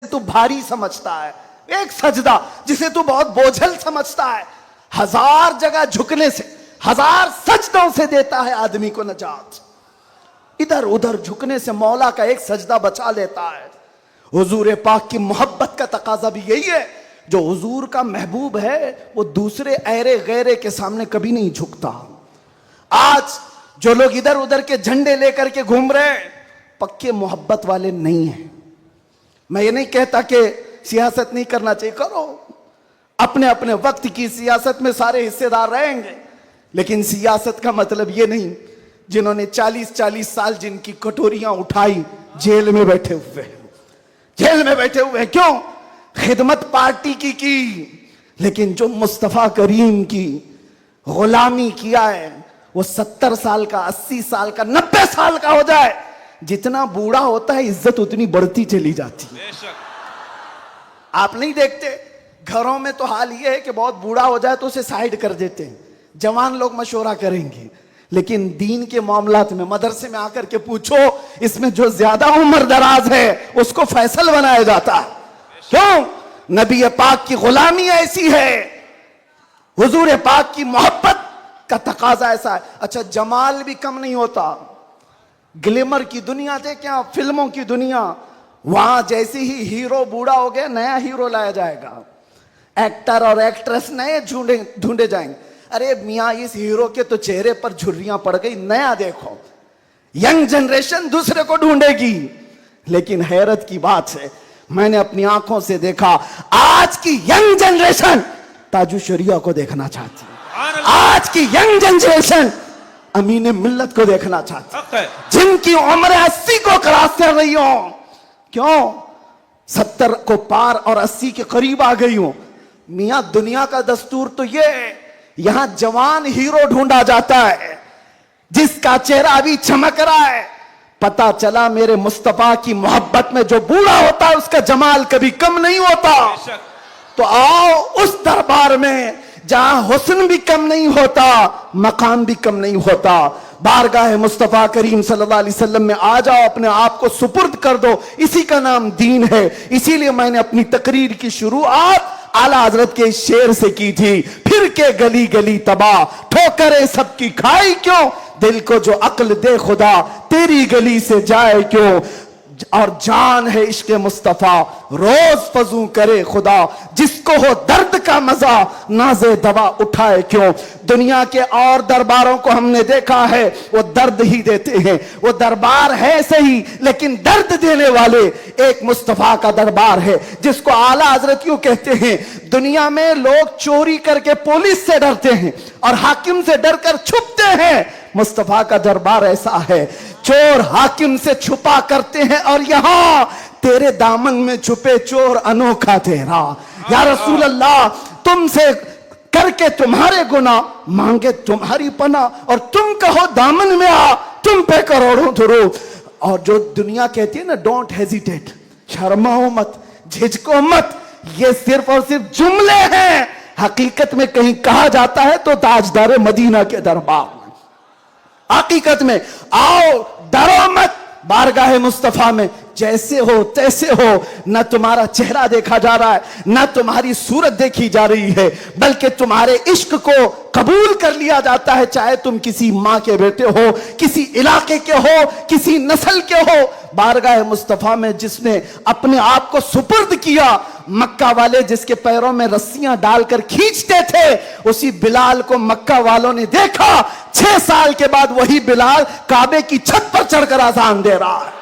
تو بھاری سمجھتا ہے, ایک سجدہ جسے تو بہت بوجھل سمجھتا ہے, ہزار جگہ جھکنے سے, ہزار سجدوں سے دیتا ہے آدمی کو نجات. ادھر ادھر جھکنے سے مولا کا ایک سجدہ بچا لیتا ہے. حضور پاک کی محبت کا تقاضا بھی یہی ہے. جو حضور کا محبوب ہے وہ دوسرے ایرے غیرے کے سامنے کبھی نہیں جھکتا. آج جو لوگ ادھر ادھر کے جھنڈے لے کر کے گھوم رہے ہیں پکے محبت والے نہیں ہیں. میں یہ نہیں کہتا کہ سیاست نہیں کرنا چاہیے, کرو, اپنے اپنے وقت کی سیاست میں سارے حصے دار رہیں گے, لیکن سیاست کا مطلب یہ نہیں جنہوں نے 40 سال جن کی کٹوریاں اٹھائی جیل میں بیٹھے ہوئے, جیل میں بیٹھے ہوئے. کیوں؟ خدمت پارٹی کی, لیکن جو مصطفیٰ کریم کی غلامی کیا ہے وہ 70 سال کا, 80 سال کا, 90 سال کا ہو جائے, جتنا بوڑھا ہوتا ہے عزت اتنی بڑھتی چلی جاتی ہے. آپ نہیں دیکھتے گھروں میں تو حال یہ ہے کہ بہت بوڑھا ہو جائے تو اسے سائیڈ کر دیتے ہیں, جوان لوگ مشورہ کریں گے, لیکن دین کے معاملات میں مدرسے میں آ کر کے پوچھو, اس میں جو زیادہ عمر دراز ہے اس کو فیصل بنایا جاتا ہے. کیوں؟ نبی پاک کی غلامی ایسی ہے, حضور پاک کی محبت کا تقاضا ایسا ہے. اچھا, جمال بھی کم نہیں ہوتا. گلیمر کی دنیا دیکھیں آپ, فلموں کی دنیا, وہاں جیسی ہی ہیرو بوڑھا ہو گیا نیا ہیرو لایا جائے گا, ایکٹر اور ایکٹریس نئے ڈھونڈے جائیں گے. ارے میاں اس ہیرو کے تو چہرے پر جھریاں پڑ گئی, نیا دیکھو. ینگ جنریشن دوسرے کو ڈھونڈے گی. لیکن حیرت کی بات ہے, میں نے اپنی آنکھوں سے دیکھا آج کی ینگ جنریشن تاج الشریعہ کو دیکھنا چاہتی ہے. آج کی ینگ جنریشن امین ملت کو دیکھنا چاہتی ہے, جن کی عمر 80 کو کراس کر رہی ہوں. کیوں؟ 70 کو پار اور 80 کے قریب آ گئی ہوں. میاں دنیا کا دستور تو یہ ہے, یہاں جوان ہیرو ڈھونڈا جاتا ہے جس کا چہرہ ابھی چمک رہا ہے. پتا چلا میرے مصطفیٰ کی محبت میں جو بوڑھا ہوتا ہے اس کا جمال کبھی کم نہیں ہوتا. تو آؤ اس دربار میں جہاں حسن بھی کم نہیں ہوتا, مقام بھی کم نہیں ہوتا. بارگاہ مصطفیٰ کریم صلی اللہ علیہ وسلم میں آ جاؤ, اپنے آپ کو سپرد کر دو, اسی کا نام دین ہے. اسی لیے میں نے اپنی تقریر کی شروعات اعلیٰ حضرت کے شعر سے کی تھی, پھر کے گلی گلی تباہ ٹھوکریں سب کی کھائی کیوں, دل کو جو عقل دے خدا تیری گلی سے جائے کیوں, اور جان ہے عشق مصطفیٰ روز فضوں کرے خدا, جس کو ہو درد کا مزہ ناز دوا اٹھائے کیوں. دنیا کے اور درباروں کو ہم نے دیکھا ہے وہ درد ہی دیتے ہیں, وہ دربار ہے صحیح لیکن درد دینے والے. ایک مصطفیٰ کا دربار ہے جس کو اعلیٰ حضرت یوں کہتے ہیں, دنیا میں لوگ چوری کر کے پولیس سے ڈرتے ہیں اور حاکم سے ڈر کر چھپتے ہیں, مصطفیٰ کا دربار ایسا ہے, چور حاکم سے چھپا کرتے ہیں اور یہاں تیرے دامن میں چھپے چور انوکھا تیرا. یا رسول اللہ, تم سے کر کے تمہارے گناہ مانگے تمہاری پناہ, اور تم کہو دامن میں آ تم پہ کروڑوں درود. اور جو دنیا کہتی ہے نا ڈونٹ ہیزیٹیٹ, شرماؤ مت, جھجکو مت, یہ صرف اور صرف جملے ہیں. حقیقت میں کہیں کہا جاتا ہے تو تاجدار مدینہ کے دربار میں. حقیقت میں آؤ, ڈرو مت, بارگاہ مصطفیٰ میں جیسے ہو تیسے ہو. نہ تمہارا چہرہ دیکھا جا رہا ہے, نہ تمہاری صورت دیکھی جا رہی ہے, بلکہ تمہارے عشق کو قبول کر لیا جاتا ہے, چاہے تم کسی ماں کے بیٹے ہو, کسی علاقے کے ہو, کسی نسل کے ہو. بارگاہ مصطفیٰ میں جس نے اپنے آپ کو سپرد کیا, مکہ والے جس کے پیروں میں رسیاں ڈال کر کھینچتے تھے, اسی بلال کو مکہ والوں نے دیکھا. 6 سال کے بعد وہی بلال کعبے کی چھت پر چڑھ کر اذان دے رہا ہے.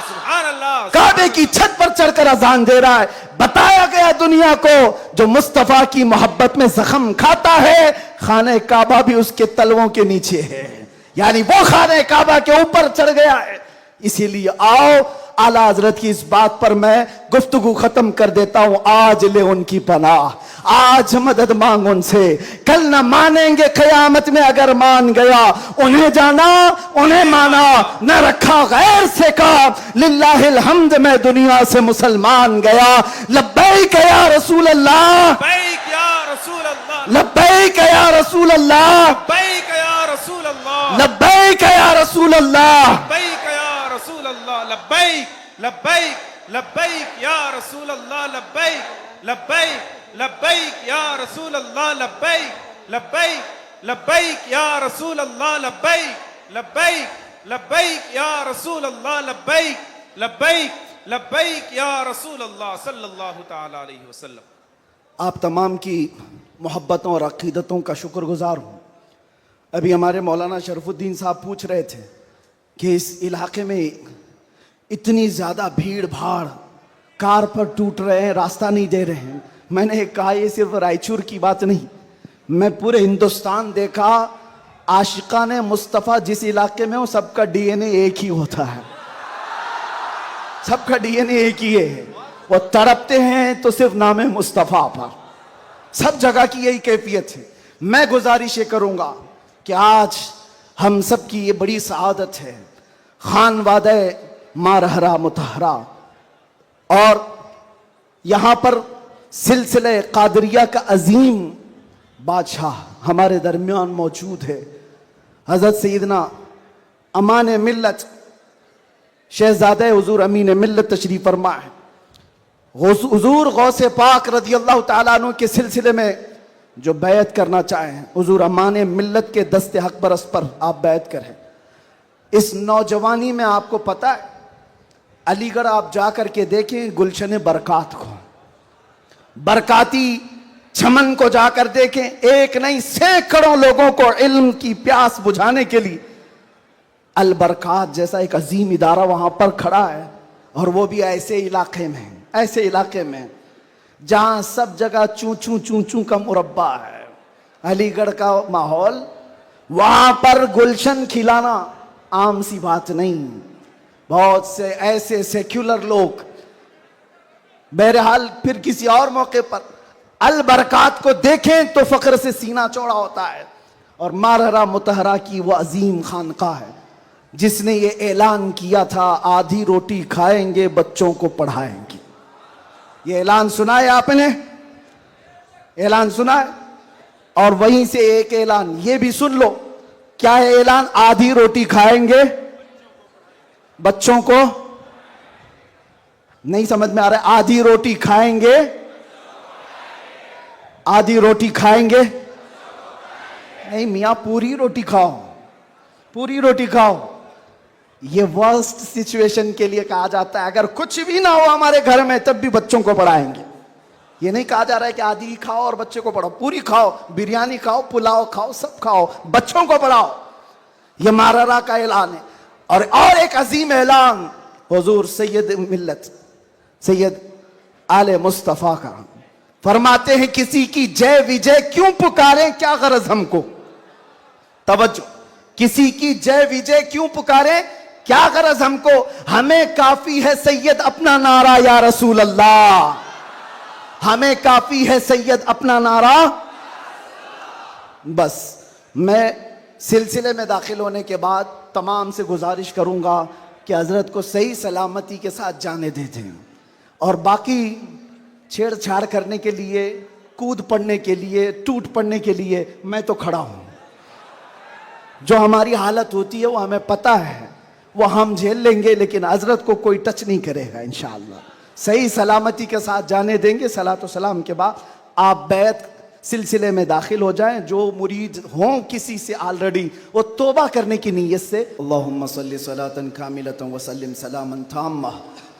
سبحان اللہ, کعبے کی چھت پر چڑھ کر اذان دے رہا ہے. بتایا گیا دنیا کو جو مصطفیٰ کی محبت میں زخم کھاتا ہے, خانہ کعبہ بھی اس کے تلووں کے نیچے ہے, یعنی وہ خانہ کعبہ کے اوپر چڑھ گیا ہے. اسی لیے آؤ, اعلیٰ حضرت کی اس بات پر میں گفتگو ختم کر دیتا ہوں. آج لے ان کی پناہ, آج مدد مانگ ان سے, کل نہ مانیں گے قیامت میں اگر مان گیا. انہیں جانا انہیں مانا, نہ رکھا غیر سے کام, للہ الحمد میں دنیا سے مسلمان گیا. لبیک یا رسول اللہ, لبیک یا رسول اللہ, لبیک یا رسول اللہ, لبیک یا رسول اللہ, لبیک یا رسول اللہ. لبیک یا رسول اللہ, لبیک لبیک لبیک یا رسول اللہ لبیک لبیک لبیک یا رسول اللہ لبیک لبیک لبیک یا رسول اللہ لبیک لبیک لبیک یا رسول اللہ لبیک لبیک لبیک یا رسول اللہ صلی اللہ تعالی علیہ وسلم۔ آپ تمام کی محبتوں اور عقیدتوں کا شکر گزار ہوں۔ ابھی ہمارے مولانا شرف الدین صاحب پوچھ رہے تھے کہ اس علاقے میں اتنی زیادہ بھیڑ بھاڑ، کار پر ٹوٹ رہے ہیں، راستہ نہیں دے رہے ہیں۔ میں نے کہا یہ صرف رائچور کی بات نہیں، میں پورے ہندوستان دیکھا، عاشقان مصطفیٰ جس علاقے میں ہو سب کا ڈی این اے ایک ہی ہوتا ہے، سب کا ڈی این اے ایک ہی ہے، وہ تڑپتے ہیں تو صرف نام مصطفیٰ پر۔ سب جگہ کی یہی کیفیت ہے۔ میں گزارش یہ کروں گا کہ آج ہم سب کی یہ بڑی سعادت ہے، خان وادہ مارہرا متحرہ، اور یہاں پر سلسلہ قادریہ کا عظیم بادشاہ ہمارے درمیان موجود ہے۔ حضرت سیدنا امان ملت شہزادہ حضور امین ملت تشریف فرما ہے۔ حضور غوث پاک رضی اللہ تعالیٰ عنہ کے سلسلے میں جو بیعت کرنا چاہیں، حضور امان ملت کے دست حق برس پر آپ بیعت کریں۔ اس نوجوانی میں آپ کو پتہ ہے، علی گڑھ آپ جا کر کے دیکھیں گلشن برکات کو، برکاتی چمن کو جا کر دیکھیں، ایک نہیں سینکڑوں لوگوں کو علم کی پیاس بجھانے کے لیے البرکات جیسا ایک عظیم ادارہ وہاں پر کھڑا ہے، اور وہ بھی ایسے علاقے میں جہاں سب جگہ چوں چوں کا مربع ہے۔ علی گڑھ کا ماحول، وہاں پر گلشن کھلانا عام سی بات نہیں۔ بہت سے ایسے سیکولر لوگ، بہرحال پھر کسی اور موقع پر البرکات کو دیکھیں تو فخر سے سینہ چوڑا ہوتا ہے۔ اور مارہرا متحرہ کی وہ عظیم خانقاہ ہے جس نے یہ اعلان کیا تھا، آدھی روٹی کھائیں گے بچوں کو پڑھائیں گے۔ یہ اعلان سنا ہے آپ نے؟ اعلان سنا ہے؟ اور وہیں سے ایک اعلان یہ بھی سن لو، کیا ہے اعلان؟ آدھی روٹی کھائیں گے بچوں کو، نہیں سمجھ میں آ رہا ہے؟ آدھی روٹی کھائیں گے، آدھی روٹی کھائیں گے، نہیں میاں پوری روٹی کھاؤ، پوری روٹی کھاؤ۔ یہ ورسٹ سچویشن کے لیے کہا جاتا ہے، اگر کچھ بھی نہ ہو ہمارے گھر میں تب بھی بچوں کو پڑھائیں گے۔ یہ نہیں کہا جا رہا ہے کہ آدھی کھاؤ اور بچے کو پڑھاؤ، پوری کھاؤ، بریانی کھاؤ، پلاؤ کھاؤ، سب کھاؤ، بچوں کو پڑھاؤ۔ یہ مارہرا کا اعلان ہے۔ اور ایک عظیم اعلان حضور سید ملت سید آل مصطفیٰ کا، فرماتے ہیں کسی کی جے وجے کیوں پکاریں، کیا غرض ہم کو؟ توجہ، کسی کی جے وجے کیوں پکاریں، کیا غرض ہم کو؟ ہمیں کافی ہے سید اپنا نعرہ یا رسول اللہ، ہمیں کافی ہے سید اپنا نعرہ۔ بس میں سلسلے میں داخل ہونے کے بعد تمام سے گزارش کروں گا کہ حضرت کو صحیح سلامتی کے ساتھ جانے دیتے ہیں، اور باقی چھیڑ چھاڑ کرنے کے لیے، کود پڑنے کے لیے، ٹوٹ پڑنے کے لیے میں تو کھڑا ہوں۔ جو ہماری حالت ہوتی ہے وہ ہمیں پتہ ہے، وہ ہم جھیل لیں گے، لیکن حضرت کو کوئی ٹچ نہیں کرے گا انشاءاللہ۔ صحیح سلامتی کے ساتھ جانے دیں گے۔ صلاۃ و سلام کے بعد آپ بیعت سلسلے میں داخل ہو جائیں۔ جو مرید ہوں کسی سے آلریڈی، وہ توبہ کرنے کی نیت سے اللہم صلی صلاۃ کاملۃ وسلم سلاما تاما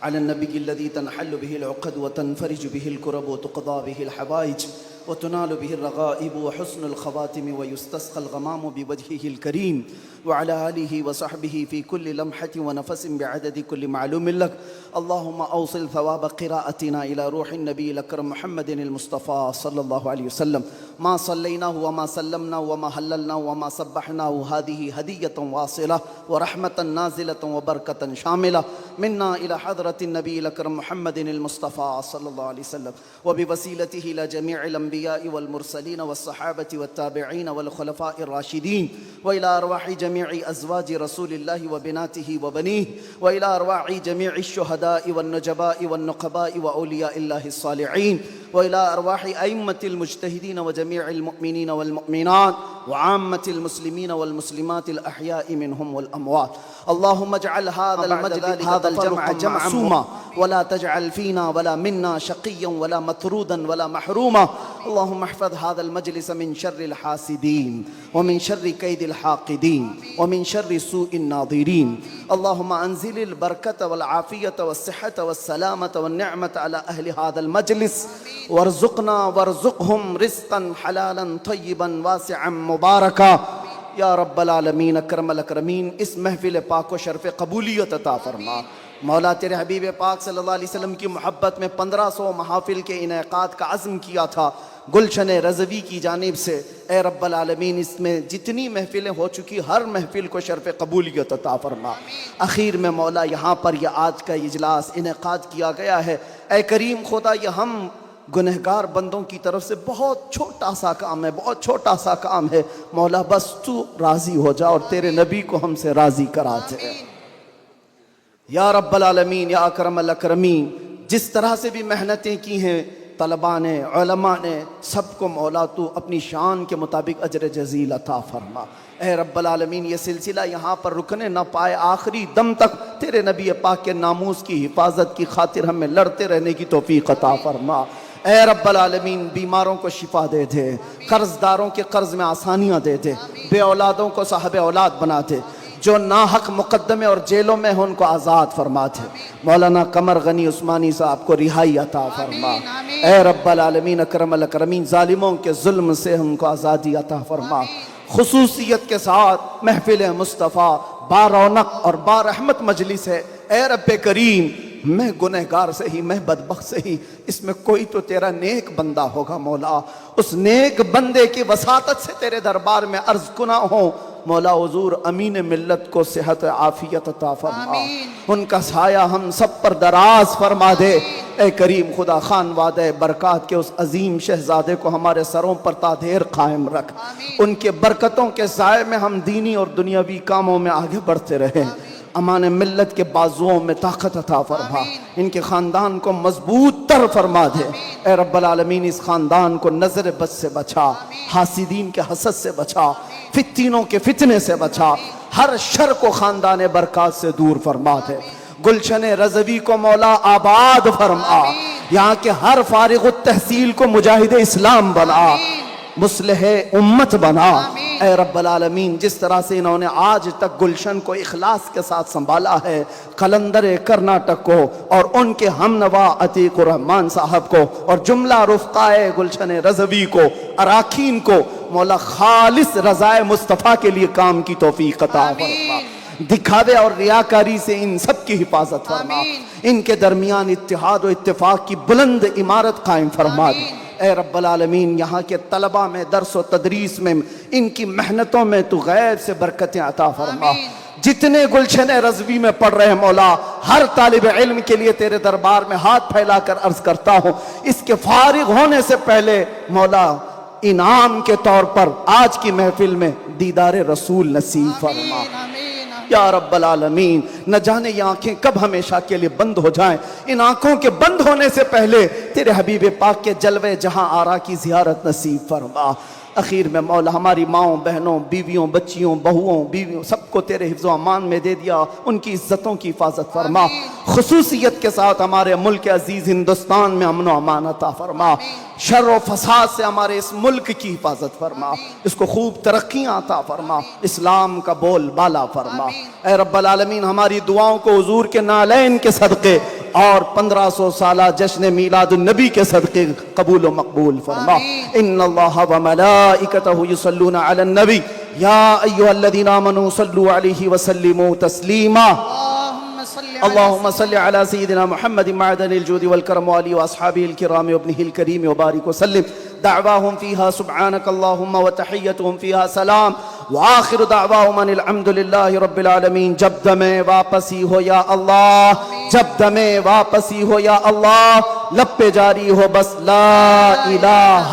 علی النبی الذی تنحل به العقد وتنفرج به الكرب وتقضى به الحوائج وتنال به الرغائب وحسن الخواتم ويستسقى الغمام بوجهه الكريم وعلى آله وصحبه في كل لمحة ونفس بعدد كل معلوم لك. اللهم أوصل ثواب قراءتنا إلى روح النبي الأكرم محمد المصطفى صلى الله عليه وسلم. ما صليناه وما سلمنا وما هللنا وما سبحناه هذه هدية واصلة ورحمة نازلة وبركة شاملة منا إلى حضرة النبي الأكرم محمد المصطفى صلى الله عليه وسلم، وبوسيلته إلى جميع الأنبياء والمرسلين والصحابة والتابعين والخلفاء الراشدين، وإلى أرواح جميع أزواج رسول الله وبناته وبنيه، وإلى أرواح جميع الشهداء والنجباء والنقباء وأولياء الله الصالحين، وإلى أرواح أئمة المجتهدين وجميع المؤمنين والمؤمنات وعامة المسلمين والمسلمات الأحياء منهم والأموات. اللهم اجعل هذا الجمع معصوما ولا تجعل فينا ولا منا شقيا ولا مطرودا ولا محروما. اللهم احفظ هذا المجلس من شر الحاسدين ومن شر كيد الحاقدين ومن شر سوء الناظرين. اللهم انزل البركة والعافية والصحة والسلامة والنعمة على أهل هذا المجلس وارزقنا وارزقهم رزقا حلالا طيبا واسعا مبارکا یا رب العالمین اکرم الاکرمین. اس محفل پاک کو شرف قبولیت عطا فرما. مولا تیرے حبیب پاک صلی اللہ علیہ وسلم کی محبت میں 1500 محافل کے انعقاد کا عزم کیا تھا گلشن رضوی کی جانب سے. اے رب العالمین اس میں جتنی محفلیں ہو چکی ہر محفل کو شرف قبولیت عطا فرما. اخیر میں مولا یہاں پر یہ آج کا اجلاس انعقاد کیا گیا ہے. اے کریم خدا یہ ہم گنہگار بندوں کی طرف سے بہت چھوٹا سا کام ہے، بہت چھوٹا سا کام ہے. مولا بس تو راضی ہو جا اور تیرے نبی کو ہم سے راضی کرا دے یا رب العالمین یا اکرم الاکرمین. جس طرح سے بھی محنتیں کی ہیں طلباء نے، علماء نے، سب کو مولا تو اپنی شان کے مطابق اجر جزیل عطا فرما. اے رب العالمین یہ سلسلہ یہاں پر رکنے نہ پائے، آخری دم تک تیرے نبی پاک کے ناموس کی حفاظت کی خاطر ہمیں لڑتے رہنے کی توفیق عطا فرما. اے رب العالمین بیماروں کو شفا دے دے، قرض داروں کے قرض میں آسانیاں دے دے، بے اولادوں کو صاحب اولاد بنا دے، جو ناحق مقدمے اور جیلوں میں ہیں ان کو آزاد فرما دے. مولانا قمر غنی عثمانی صاحب کو رہائی عطا فرما. اے رب العالمین اکرم الاکرمین ظالموں کے ظلم سے ان کو آزادی عطا فرما. خصوصیت کے ساتھ محفل مصطفیٰ بارونق اور بارحمت مجلس ہے. اے رب کریم میں گنہگار سے ہی، میں بدبخت سے ہی، اس میں کوئی تو تیرا نیک بندہ ہوگا مولا. اس نیک بندے کی وساطت سے تیرے دربار میں عرض کنا ہوں مولا حضور امین ملت کو صحت عافیت عطا فرما. ان کا سایہ ہم سب پر دراز فرما دے. اے کریم خدا خانوادہ برکات کے اس عظیم شہزادے کو ہمارے سروں پر تادیر قائم رکھ. ان کے برکتوں کے سائے میں ہم دینی اور دنیاوی کاموں میں آگے بڑھتے رہیں. امان ملت کے بازوؤں میں طاقت عطا فرما. ان کے خاندان کو مضبوط تر فرما دے. اے رب العالمین اس خاندان کو نظر بد سے بچا، حاسدین کے حسد سے بچا، فتنوں کے فتنے سے بچا، ہر شر کو خاندان برکات سے دور فرما دے. گلشن رضوی کو مولا آباد فرما. یہاں کے ہر فارغ التحصیل کو مجاہد اسلام بنا، مصلح امت بنا. اے رب العالمین جس طرح سے انہوں نے آج تک گلشن کو اخلاص کے ساتھ سنبھالا ہے، قلندر کرناٹک کو اور ان کے ہمنوا عتیق الرحمن صاحب کو اور جملہ رفقائے گلشن رضوی کو، اراکین کو مولا خالص رضائے مصطفیٰ کے لیے کام کی توفیق عطا فرما. دکھاوے اور ریاکاری سے ان سب کی حفاظت فرما. ان کے درمیان اتحاد و اتفاق کی بلند عمارت قائم فرما دے. اے رب العالمین یہاں کے طلبہ میں، درس و تدریس میں، ان کی محنتوں میں تو غیب سے برکتیں عطا فرما. جتنے گلشن رضوی میں پڑھ رہے ہیں مولا، ہر طالب علم کے لیے تیرے دربار میں ہاتھ پھیلا کر عرض کرتا ہوں اس کے فارغ ہونے سے پہلے مولا انعام کے طور پر آج کی محفل میں دیدار رسول نصیب فرما. یا رب العالمین نہ جانے یہ آنکھیں کب ہمیشہ کے لیے بند ہو جائیں. ان آنکھوں کے بند ہونے سے پہلے تیرے حبیب پاک کے جلوے جہاں آرا کی زیارت نصیب فرما. اخیر میں مولا ہماری ماؤں، بہنوں، بیویوں، بچیوں، بہوؤں، بیویوں سب کو تیرے حفظ و امان میں دے دیا. ان کی عزتوں کی حفاظت فرما. خصوصیت کے ساتھ ہمارے ملک عزیز ہندوستان میں امن و امان عطا فرما. شر و فساد سے ہمارے اس ملک کی حفاظت فرما. اس کو خوب ترقیاں عطا فرما. اسلام کا بول بالا فرما. اے رب العالمین ہماری دعاؤں کو حضور کے نالین کے صدقے اور 1500 سالہ جشن میلاد النبی کے صدقے قبول و مقبول فرما. ان اللہ و ملائکتہ یصلون علی النبی یا ایھا الذین آمنوا صلوا علیہ وسلموا تسلیما. اللهم صل على سيدنا محمد معدن الجود والكرم وآله وأصحابه الكرام وابنه الكريم وبارك وسلم. دعواهم فيها سبحانك اللهم وتحيتهم فيها سلام وآخر دعواهم ان الحمد لله رب العالمین. جب دمیں واپسی ہو یا اللہ، جب دمیں واپسی ہو یا اللہ، لب پہ جاری ہو بس لا الہ